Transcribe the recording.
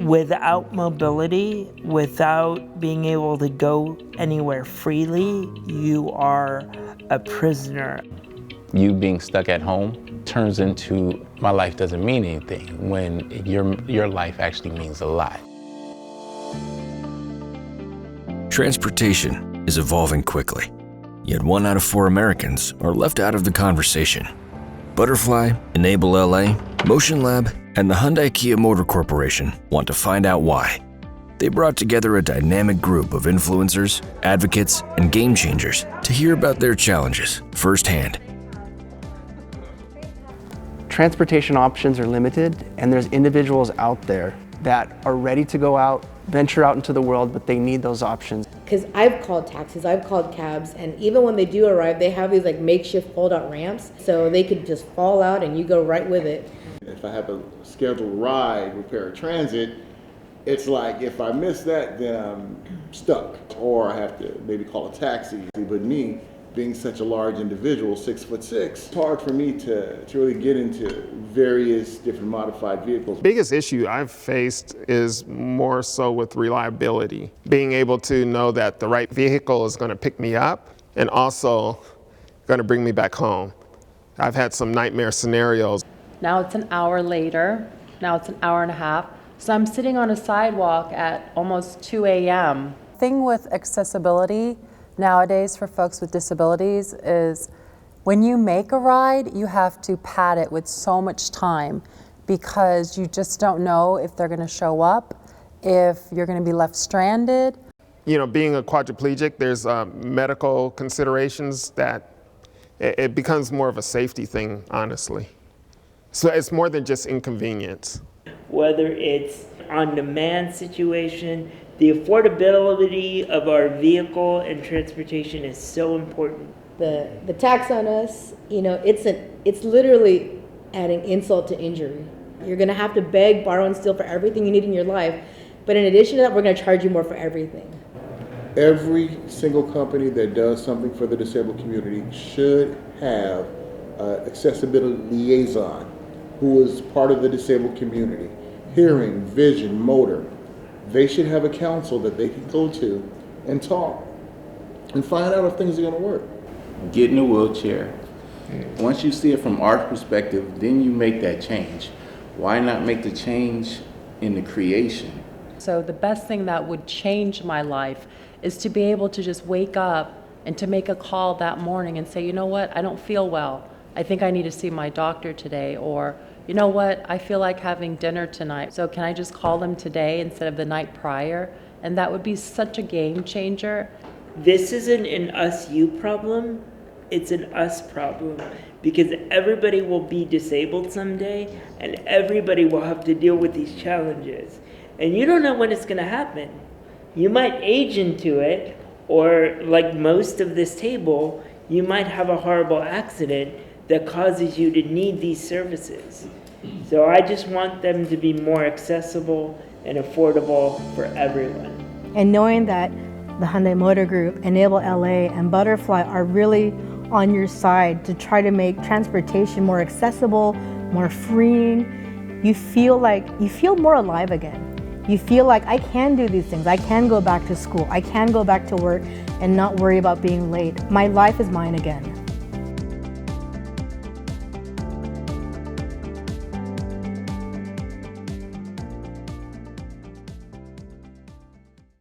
Without mobility, without being able to go anywhere freely, you are a prisoner. You being stuck at home turns into my life doesn't mean anything when your life actually means a lot. Transportation is evolving quickly, yet 1 out of 4 Americans are left out of the conversation. Butterfly, Enable LA, Motion Lab, and the Hyundai Kia Motor Corporation want to find out why. They brought together a dynamic group of influencers, advocates, and game changers to hear about their challenges firsthand. Transportation options are limited, and there's individuals out there that are ready to go out, venture out into the world, but they need those options. Because I've called taxis, I've called cabs, and even when they do arrive, they have these like makeshift fold-out ramps, so they could just fall out and you go right with it. If I have a scheduled ride with paratransit, it's like if I miss that, then I'm stuck, or I have to maybe call a taxi. But me, being such a large individual, 6'6", it's hard for me to really get into various different modified vehicles. The biggest issue I've faced is more so with reliability. Being able to know that the right vehicle is going to pick me up and also going to bring me back home. I've had some nightmare scenarios. Now it's an hour later, now it's an hour and a half. So I'm sitting on a sidewalk at almost 2 a.m. Thing with accessibility nowadays for folks with disabilities is when you make a ride, you have to pad it with so much time because you just don't know if they're going to show up, if you're going to be left stranded. You know, being a quadriplegic, there's medical considerations that it becomes more of a safety thing, honestly. So it's more than just inconvenience. Whether it's on-demand situation, the affordability of our vehicle and transportation is so important. The tax on us, you know, it's literally adding insult to injury. You're gonna have to beg, borrow, and steal for everything you need in your life, but in addition to that, we're gonna charge you more for everything. Every single company that does something for the disabled community should have an accessibility liaison who is part of the disabled community. Hearing, vision, motor. They should have a council that they can go to and talk and find out if things are going to work. Get in a wheelchair. Once you see it from our perspective, then you make that change. Why not make the change in the creation? So the best thing that would change my life is to be able to just wake up and to make a call that morning and say, you know what, I don't feel well. I think I need to see my doctor today, or you know what, I feel like having dinner tonight. So can I just call them today instead of the night prior? And that would be such a game changer. This isn't an us-you problem, it's an us problem. Because everybody will be disabled someday, and everybody will have to deal with these challenges. And you don't know when it's gonna happen. You might age into it, or like most of this table, you might have a horrible accident that causes you to need these services. So I just want them to be more accessible and affordable for everyone. And knowing that the Hyundai Motor Group, Enable LA, and Butterfly are really on your side to try to make transportation more accessible, more freeing, you feel more alive again. You feel like I can do these things. I can go back to school. I can go back to work and not worry about being late. My life is mine again.